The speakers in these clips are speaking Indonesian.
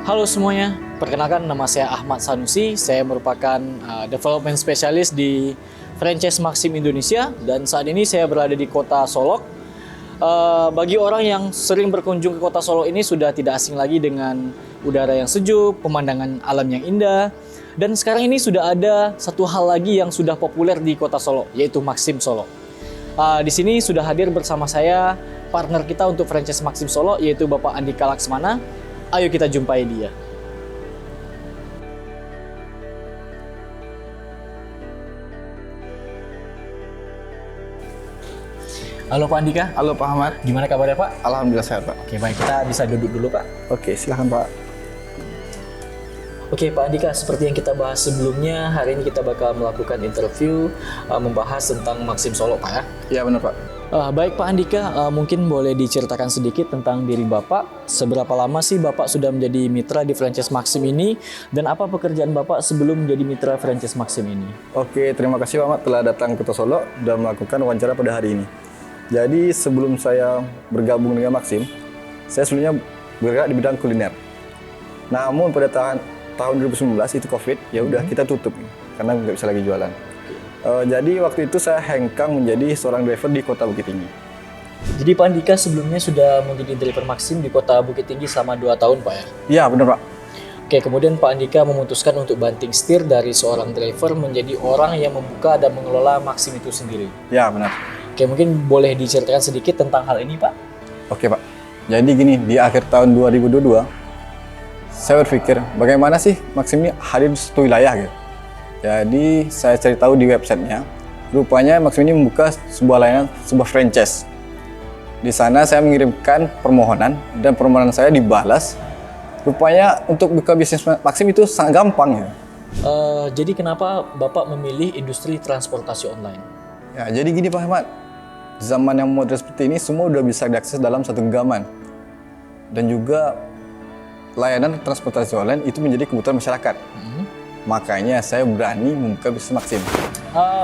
Halo semuanya, perkenalkan nama saya Ahmad Sanusi. Saya merupakan development specialist di franchise Maxim Indonesia dan saat ini saya berada di kota Solok. Bagi orang yang sering berkunjung ke kota Solok ini sudah tidak asing lagi dengan udara yang sejuk, pemandangan alam yang indah. Dan sekarang ini sudah ada satu hal lagi yang sudah populer di kota Solok, yaitu Maxim Solok. Di sini sudah hadir bersama saya partner kita untuk franchise Maxim Solok, yaitu Bapak Andika Laksmana. Ayo kita jumpai dia. Halo Pak Andika. Halo Pak Ahmad. Gimana kabarnya Pak? Alhamdulillah sehat Pak. Oke baik, kita bisa duduk dulu Pak. Oke, silahkan Pak. Oke Pak Andika, seperti yang kita bahas sebelumnya, hari ini kita bakal melakukan interview membahas tentang Maxim Solok Pak ya? Iya benar Pak. Baik Pak Andika, mungkin boleh diceritakan sedikit tentang diri Bapak. Seberapa lama sih Bapak sudah menjadi mitra di franchise Maxim ini? Dan apa pekerjaan Bapak sebelum menjadi mitra franchise Maxim ini? Oke, terima kasih Pak Ahmad telah datang ke Kota Solok dan melakukan wawancara pada hari ini. Jadi sebelum saya bergabung dengan Maxim, saya sebelumnya bergerak di bidang kuliner. Namun pada tahun 2019 itu COVID, ya udah kita tutup karena nggak bisa lagi jualan. Jadi waktu itu saya hengkang menjadi seorang driver di Kota Bukit Tinggi. Jadi Pak Andika sebelumnya sudah menjadi driver Maxim di Kota Bukit Tinggi selama 2 tahun Pak ya? Iya benar Pak. Oke, kemudian Pak Andika memutuskan untuk banting setir dari seorang driver menjadi orang yang membuka dan mengelola Maxim itu sendiri. Iya benar. Oke, mungkin boleh diceritakan sedikit tentang hal ini Pak? Oke Pak. Jadi gini, di akhir tahun 2022, saya berpikir bagaimana sih Maxim ini hadir di suatu wilayah gitu. Jadi saya cari tahu di websitenya, rupanya Maxim ini membuka sebuah layanan, sebuah franchise. Di sana saya mengirimkan permohonan dan permohonan saya dibalas. Rupanya untuk buka bisnis Maxim itu sangat gampang ya. Jadi kenapa Bapak memilih industri transportasi online? Ya jadi gini Pak Ahmad, zaman yang modern seperti ini semua udah bisa diakses dalam satu genggaman. Dan juga layanan transportasi online itu menjadi kebutuhan masyarakat. Makanya saya berani membuka bisnis Maxim.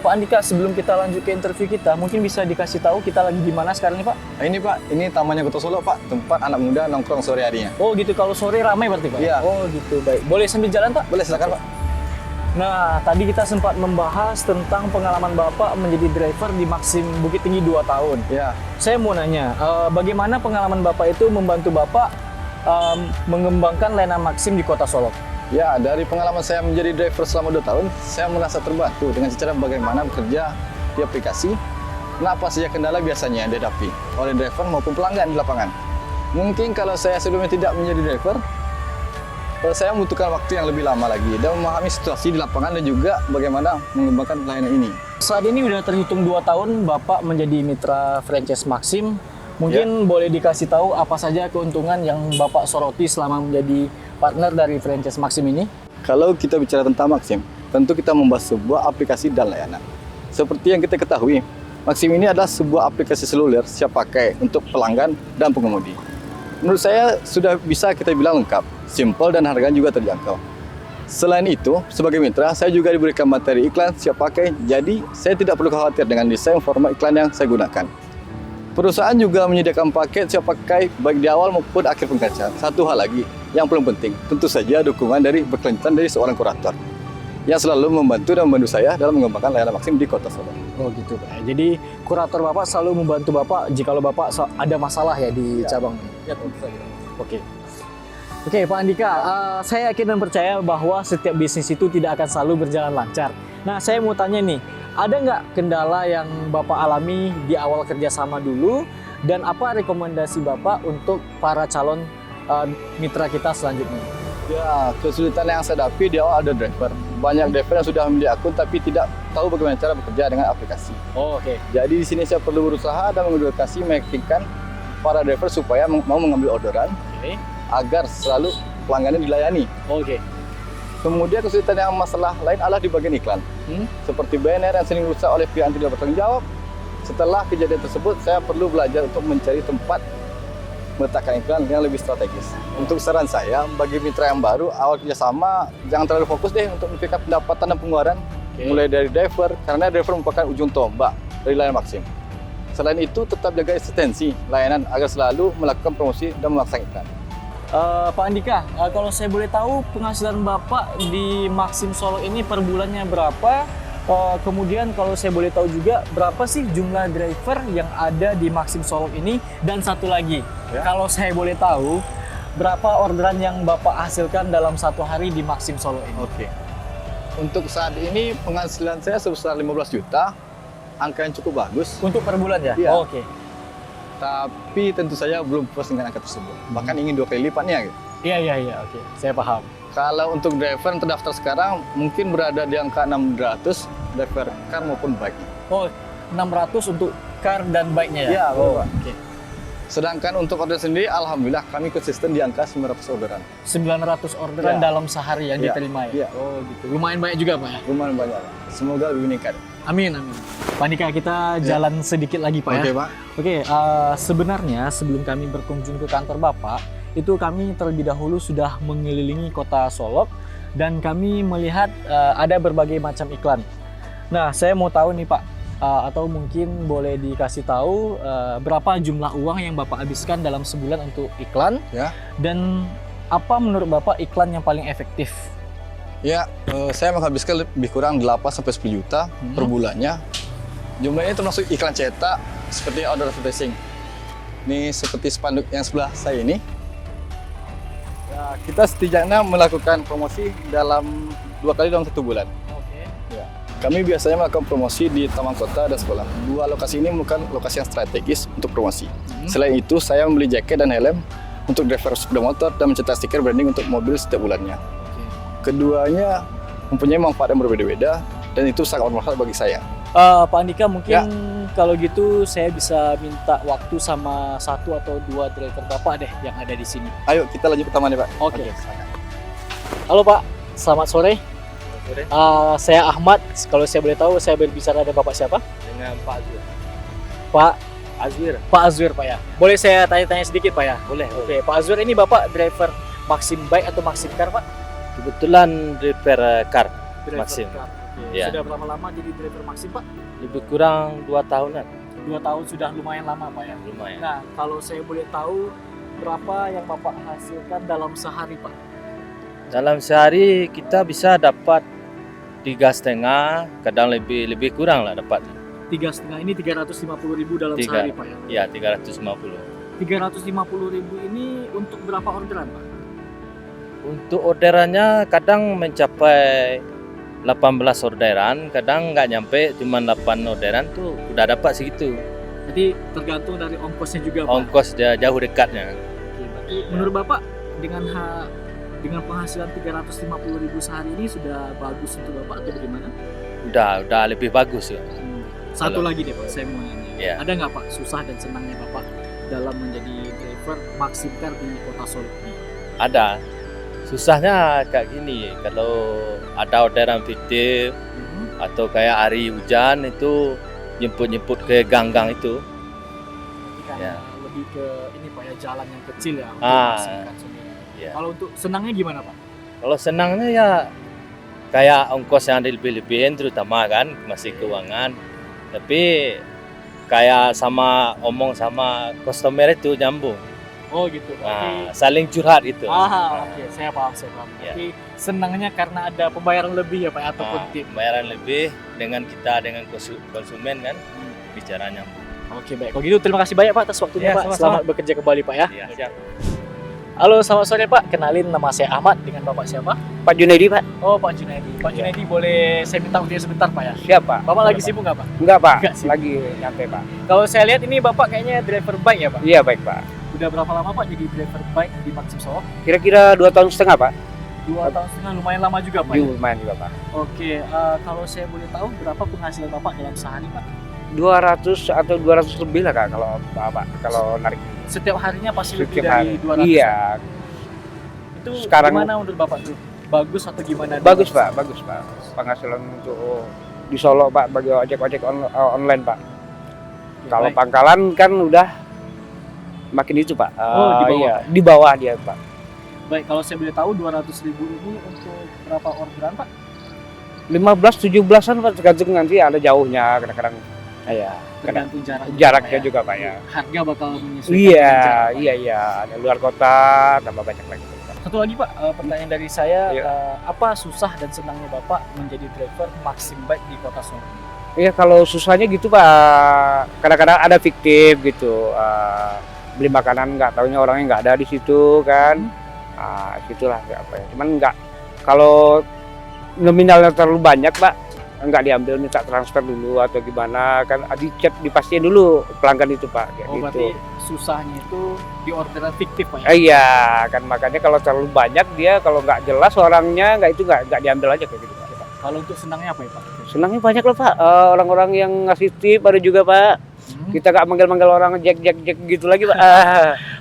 Pak Andika, sebelum kita lanjut ke interview kita, mungkin bisa dikasih tahu kita lagi di mana sekarang nih Pak? Nah, ini Pak, ini tamannya Kota Solok Pak, tempat anak muda nongkrong sore harinya. Oh gitu, kalau sore ramai berarti Pak? Iya. Oh gitu, baik. Boleh sambil jalan Pak? Boleh silakan Pak. Nah, tadi kita sempat membahas tentang pengalaman Bapak menjadi driver di Maxim Bukit Tinggi 2 tahun. Ya. Saya mau nanya, bagaimana pengalaman Bapak itu membantu Bapak mengembangkan layanan Maxim di Kota Solok? Ya, dari pengalaman saya menjadi driver selama 2 tahun, saya merasa terbantu dengan cara bagaimana bekerja di aplikasi, dan apa saja kendala biasanya dihadapi oleh driver maupun pelanggan di lapangan. Mungkin kalau saya sebelumnya tidak menjadi driver, saya membutuhkan waktu yang lebih lama lagi dan memahami situasi di lapangan dan juga bagaimana mengembangkan layanan ini. Saat ini udah terhitung 2 tahun Bapak menjadi mitra franchise Maxim. Mungkin boleh dikasih tahu apa saja keuntungan yang Bapak soroti selama menjadi partner dari franchise Maxim ini? Kalau kita bicara tentang Maxim, tentu kita membahas sebuah aplikasi dan layanan. Seperti yang kita ketahui, Maxim ini adalah sebuah aplikasi seluler siap pakai untuk pelanggan dan pengemudi. Menurut saya sudah bisa kita bilang lengkap, simple dan harganya juga terjangkau. Selain itu, sebagai mitra, saya juga diberikan materi iklan siap pakai, jadi saya tidak perlu khawatir dengan desain format iklan yang saya gunakan. Perusahaan juga menyediakan paket siap pakai baik di awal maupun akhir pengkajian. Satu hal lagi yang paling penting, tentu saja dukungan dari berkelanjutan dari seorang kurator yang selalu membantu saya dalam mengembangkan layanan Maxim di Kota Solok. Oh gitu Pak. Jadi kurator Bapak selalu membantu Bapak jikalau Bapak ada masalah ya di cabang ini? Ya, tentu saja. Oke Pak Andika, saya yakin dan percaya bahwa setiap bisnis itu tidak akan selalu berjalan lancar. Nah saya mau tanya nih, ada nggak kendala yang Bapak alami di awal kerjasama dulu? Dan apa rekomendasi Bapak untuk para calon mitra kita selanjutnya? Ya, kesulitan yang saya hadapi di awal ada driver. Banyak driver yang sudah memiliki akun tapi tidak tahu bagaimana cara bekerja dengan aplikasi. Oh, oke. Jadi di sini saya perlu berusaha dan mengedukasi, meyakinkan para driver supaya mau mengambil orderan agar selalu pelanggannya dilayani. Oke. Kemudian kesulitan yang masalah lain adalah di bagian iklan. Seperti banner yang sering rusak oleh pihak yang tidak bertanggung jawab. Setelah kejadian tersebut, saya perlu belajar untuk mencari tempat meletakkan iklan yang lebih strategis. Untuk saran saya, bagi mitra yang baru, awal kerjasama, jangan terlalu fokus deh untuk memikirkan pendapatan dan pengeluaran. Mulai dari driver, karena driver merupakan ujung tombak dari layanan Maxim. Selain itu, tetap jaga eksistensi layanan agar selalu melakukan promosi dan memasang iklan. Pak Andika, kalau saya boleh tahu penghasilan Bapak di Maxim Solo ini per bulannya berapa? Kemudian kalau saya boleh tahu juga berapa sih jumlah driver yang ada di Maxim Solo ini? Dan satu lagi, Ya. kalau saya boleh tahu berapa orderan yang Bapak hasilkan dalam satu hari di Maxim Solo ini? Oke. Untuk saat ini penghasilan saya sebesar 15 juta, angka yang cukup bagus. Untuk per bulan ya? Iya. Oh, oke. Tapi tentu saja belum puas dengan angka tersebut. Bahkan ingin 2 kali lipatnya. Gitu. Iya, oke. Saya paham. Kalau untuk driver yang terdaftar sekarang mungkin berada di angka 600 driver car maupun bike. Oh, 600 untuk car dan bike-nya ya? Iya, betul, oh, Pak. oke. Sedangkan untuk order sendiri, alhamdulillah kami konsisten di angka 900 orderan. 900 orderan Ya. dalam sehari yang Ya. diterima ya? Ya. Oh gitu. Lumayan banyak juga Pak ya? Lumayan banyak. Pak. Semoga lebih meningkat. Amin. Pak Andika, kita jalan sedikit lagi Pak ya? Oke, Pak. Oke, sebenarnya sebelum kami berkunjung ke kantor Bapak, itu kami terlebih dahulu sudah mengelilingi kota Solok dan kami melihat ada berbagai macam iklan. Nah, saya mau tahu nih Pak, atau mungkin boleh dikasih tahu berapa jumlah uang yang Bapak habiskan dalam sebulan untuk iklan, Ya. dan apa menurut Bapak iklan yang paling efektif? Ya, saya menghabiskan lebih kurang 8 sampai 10 juta per bulannya. Jumlahnya termasuk iklan cetak seperti outdoor advertising. Ini seperti spanduk yang sebelah saya ini. Ya, kita setidaknya melakukan promosi dalam 2 kali dalam 1 bulan. Oke. Ya. Kami biasanya melakukan promosi di taman kota dan sekolah. 2 lokasi ini merupakan lokasi yang strategis untuk promosi. Selain itu, saya membeli jaket dan helm untuk driver sepeda motor dan mencetak stiker branding untuk mobil setiap bulannya. Keduanya mempunyai manfaat yang berbeda-beda dan itu sangat bermanfaat bagi saya. Pak Andika, mungkin kalau gitu saya bisa minta waktu sama 1 atau 2 driver Bapak deh yang ada di sini. Ayo kita lanjut ke taman ya Pak. Oke. Halo Pak, selamat sore. Saya Ahmad. Kalau saya boleh tahu, saya berbicara dengan Bapak siapa? Dengan Pak Azwir. Pak Azwir. Pak Azwir Pak ya. Boleh saya tanya-tanya sedikit Pak ya? Boleh. Oke, Pak Azwir, ini Bapak driver Maxim Bike atau Maxim Car Pak? Kebetulan driver car. Driver Maxim. Car. Oke. Ya. Sudah berapa lama jadi driver Maxim Pak? Lebih kurang 2 tahunan. 2 tahun sudah lumayan lama Pak ya. Lumayan. Nah, kalau saya boleh tahu berapa yang Bapak hasilkan dalam sehari Pak? Dalam sehari kita bisa dapat 3,5, kadang lebih kurang lah dapat. 3,5 ini 350.000 dalam Tiga. sehari Pak ya. Ya 350. 350.000 ini untuk berapa orderan Pak? Untuk orderannya kadang mencapai 18 orderan, kadang nggak nyampe, cuma 8 orderan tuh udah dapat segitu. Jadi tergantung dari ongkosnya juga Pak. Ongkos dia jauh dekatnya. Oke, berarti menurut Bapak dengan penghasilan 350.000 sehari ini sudah bagus untuk Bapak atau bagaimana? Udah lebih bagus ya. Satu Kalau- lagi deh Pak, saya mau nanya. Ya. Ada nggak Pak susah dan senangnya Bapak dalam menjadi driver Maxim Car di Kota Solo ini? Ada. Susahnya kayak gini, kalau ada orderan fiktif atau kayak hari hujan itu jemput ke gang-gang itu. Berarti kan Ya. lebih ke ini Pak ya, jalan yang kecil ya untuk Ah, Maxim Car sendiri. ya. Kalau untuk senangnya gimana Pak? Kalau senangnya ya kayak ongkos yang lebih-lebihin terutama kan masih keuangan. Tapi kayak omong sama customer itu nyambung. Oh gitu. Nah, saling curhat itu. Oke, saya paham. Ya. Tapi senangnya karena ada pembayaran lebih ya Pak ya, ataupun Nah, tip. pembayaran lebih dengan konsumen kan bicara nyambung. Oke, baik. Kalau gitu terima kasih banyak Pak atas waktunya Ya, Pak. sama-sama. Selamat bekerja kembali Pak ya. Ya, siap. Halo, selamat sore Pak. Kenalin, nama saya Ahmad. Dengan Bapak siapa? Pak Junaidi, Pak. Oh, Pak Junaidi. Pak Junaidi, boleh saya minta waktunya sebentar Pak ya? Siap, Pak. Bapak lagi sibuk nggak Pak? Enggak, Pak. Enggak sibuk. Lagi nyantai, Pak. Kalau saya lihat ini Bapak kayaknya driver bike ya Pak? Iya, baik, Pak. Udah berapa lama Pak jadi driver bike di Maxim Solo? Kira-kira 2,5 tahun, Pak. 2 tahun setengah, lumayan lama juga Pak ya? Lumayan juga, Pak. Oke, kalau saya boleh tahu berapa penghasilan Bapak dalam sehari Pak? 200 atau 200 lebih lah, Kak, kalau narik. Setiap harinya pasti lebih Setiap dari hari. 200? Iya, Itu Sekarang- gimana menurut Bapak tuh? Bagus atau gimana? bagus, Pak. Bagus, Pak. Penghasilan untuk di Solo, Pak, bagi ojek-ojek online, Pak. Oke, Kalau baik. pangkalan kan udah makin itu, Pak. Oh, di bawah. Iya, di bawah dia, Pak. Baik, kalau saya boleh tahu 200.000 ini untuk berapa orderan Pak? 15-17an, Pak, tergantung nanti ada jauhnya, kadang-kadang Iya. Kadang Tergantung jaraknya Pak, juga Pak ya. Harga bakal menyesuaikan Iya, dengan jarak, Pak. iya. Ada luar kota, tambah banyak lagi. Satu lagi Pak, pertanyaan dari saya, Iya. apa susah dan senangnya Bapak menjadi driver Maxim Bike di Kota Solo? Iya, kalau susahnya gitu Pak, kadang-kadang ada fiktif gitu. Beli makanan nggak taunya orangnya nggak ada di situ kan. Situlah nggak apa ya. Cuman nggak, kalau nominalnya terlalu banyak Pak, nggak diambil, minta transfer dulu atau gimana kan, dicek dipastiin dulu pelanggan itu Pak kayak Oh gitu. berarti susahnya itu di orderan fiktif Pak ya? Iya kan, makanya kalau terlalu banyak dia, kalau nggak jelas orangnya nggak, itu nggak diambil aja kayak gitu Pak. Kalau untuk senangnya apa ya Pak? Senangnya banyak loh Pak, orang-orang yang ngasih tip ada juga Pak. Kita nggak manggil-manggil orang jack gitu lagi Pak.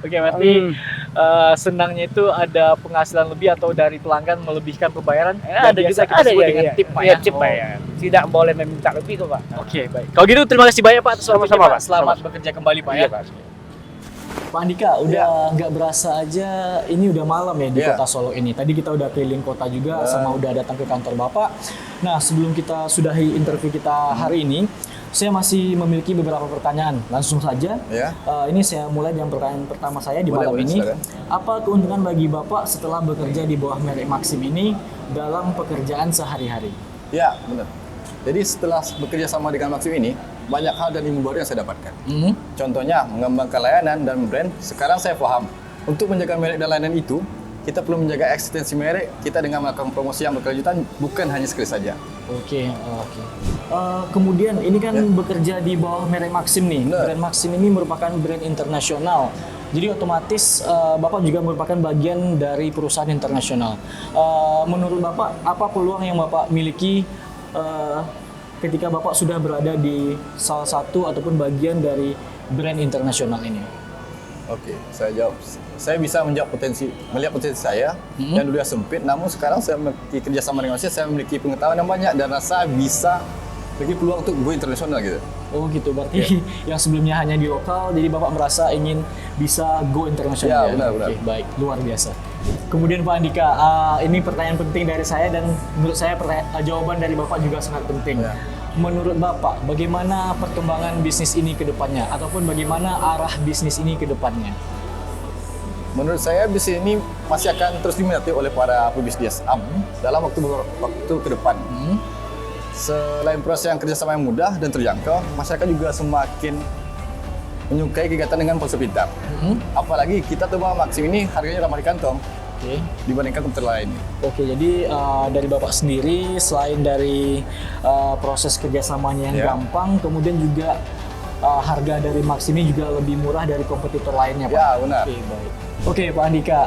Oke, berarti senangnya itu ada penghasilan lebih atau dari pelanggan melebihkan pembayaran? Dan Ada biasa juga, kita ada sebut ya, dengan ya. tip Pak Iya, ya? tip Pak ya. Tidak boleh meminta lebih kok Pak. Oke, baik. Kalau gitu terima kasih banyak Pak atas waktunya Sama-sama, Pak. Pak. Selamat bekerja kembali Pak ya. Iya Pak. Pak Andika, udah nggak berasa aja ini udah malam ya di Iya. Kota Solo ini. Tadi kita udah keliling kota juga sama udah datang ke kantor Bapak. Nah, sebelum kita sudahi interview kita hari ini, saya masih memiliki beberapa pertanyaan. Langsung saja. Ya. Ini saya mulai dengan pertanyaan pertama saya di Boleh, malam boleh, ini. silakan. Apa keuntungan bagi Bapak setelah bekerja di bawah merek Maxim ini dalam pekerjaan sehari-hari? Ya, benar. Jadi setelah bekerja sama dengan Maxim ini, banyak hal dan ilmu baru yang saya dapatkan. Contohnya, mengembangkan layanan dan brand. Sekarang saya paham, untuk menjaga merek dan layanan itu, kita perlu menjaga eksistensi merek kita dengan melakukan promosi yang berkelanjutan, bukan hanya sekali saja. Oke. Kemudian ini kan bekerja di bawah merek Maxim nih. Benar. Brand Maxim ini merupakan brand internasional. Jadi otomatis Bapak juga merupakan bagian dari perusahaan internasional. Menurut Bapak, apa peluang yang Bapak miliki ketika Bapak sudah berada di salah satu ataupun bagian dari brand internasional ini? Oke, saya jawab. Saya bisa melihat potensi saya yang dulu sempit, namun sekarang saya memiliki kerjasama dengan saya memiliki pengetahuan yang banyak dan rasa bisa memiliki peluang untuk go internasional gitu. Oh gitu, berarti yang sebelumnya hanya di lokal, jadi Bapak merasa ingin bisa go internasional Ya, benar. Oke, baik, luar biasa. Kemudian Pak Andika, ini pertanyaan penting dari saya dan menurut saya jawaban dari Bapak juga sangat penting. Ya. Menurut Bapak, bagaimana perkembangan bisnis ini ke depannya ataupun bagaimana arah bisnis ini ke depannya? Menurut saya bisnis ini masih akan terus diminati oleh para pebisnis dalam waktu ke depan. Selain proses yang kerjasama yang mudah dan terjangkau, masyarakat juga semakin menyukai kegiatan dengan ponsel pintar. Apalagi kita tuh Maxim ini harganya ramah di kantong Oke. dibandingkan komputer lain. Oke, jadi dari Bapak sendiri, selain dari proses kerjasamanya yang Ya. gampang, kemudian juga harga dari Maxim ini juga lebih murah dari kompetitor lainnya, Pak? Ya, benar. Oke, baik. Oke, Pak Andika,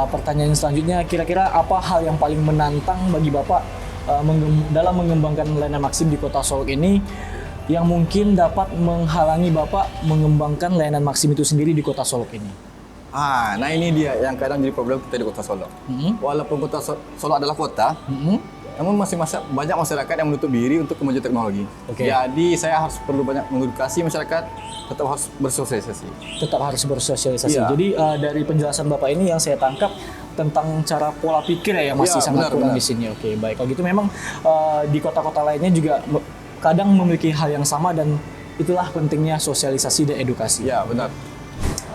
pertanyaan selanjutnya, kira-kira apa hal yang paling menantang bagi Bapak dalam mengembangkan layanan Maxim di Kota Solo ini yang mungkin dapat menghalangi Bapak mengembangkan layanan Maxim itu sendiri di Kota Solo ini? Nah ini dia yang kadang jadi problem kita di Kota Solo. Walaupun Kota Solo adalah kota, namun masih banyak masyarakat yang menutup diri untuk kemajuan teknologi. Oke. Jadi saya perlu banyak mengedukasi masyarakat, tetap harus bersosialisasi. Tetap harus bersosialisasi. Iya. Jadi dari penjelasan Bapak ini yang saya tangkap tentang cara pola pikir ya yang masih Iya, sangat kurang benar. di sini. Oke, baik. Kalau gitu memang di kota-kota lainnya juga kadang memiliki hal yang sama dan itulah pentingnya sosialisasi dan edukasi. Ya benar.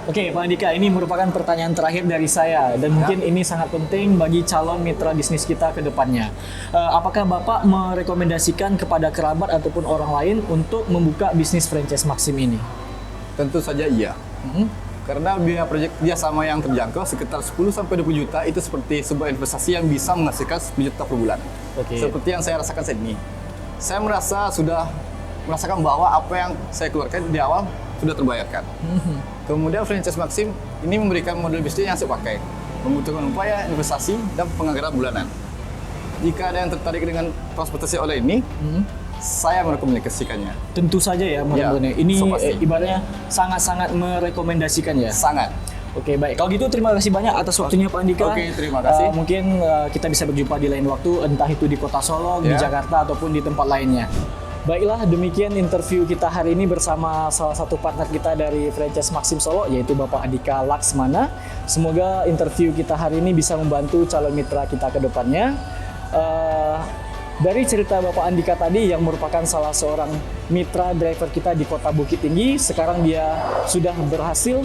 Oke, Pak Andika, ini merupakan pertanyaan terakhir dari saya dan mungkin ini sangat penting bagi calon mitra bisnis kita ke depannya. Apakah Bapak merekomendasikan kepada kerabat ataupun orang lain untuk membuka bisnis franchise Maxim ini? Tentu saja iya. Karena biaya proyek kerjasama yang terjangkau sekitar 10-20 juta itu seperti sebuah investasi yang bisa menghasilkan 10 juta per bulan. Oke. Seperti yang saya rasakan saat ini. Saya sudah merasakan bahwa apa yang saya keluarkan di awal sudah terbayarkan. Kemudian franchise Maxim ini memberikan model bisnis yang saya pakai, membutuhkan upaya, investasi, dan penganggaran bulanan. Jika ada yang tertarik dengan transportasi online ini, saya merekomendasikannya. Tentu saja ya, Mas. Ya, Ini so pasti. ibaratnya sangat-sangat merekomendasikan ya. Sangat. Oke, baik. Kalau gitu terima kasih banyak atas waktunya Pak Andika. Oke, terima kasih. Mungkin kita bisa berjumpa di lain waktu, entah itu di Kota Solo, di Ya. Jakarta, ataupun di tempat lainnya. Baiklah, demikian interview kita hari ini bersama salah satu partner kita dari franchise Maxim Solo, yaitu Bapak Andika Laksmana. Semoga interview kita hari ini bisa membantu calon mitra kita ke depannya. Dari cerita Bapak Andika tadi yang merupakan salah seorang mitra driver kita di Kota Bukit Tinggi, sekarang dia sudah berhasil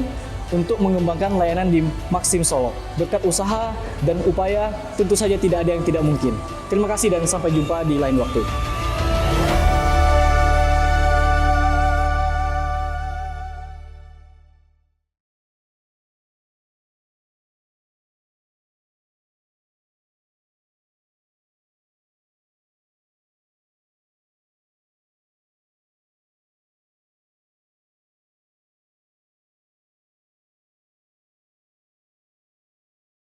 untuk mengembangkan layanan di Maxim Solok. Berkat usaha dan upaya, tentu saja tidak ada yang tidak mungkin. Terima kasih dan sampai jumpa di lain waktu.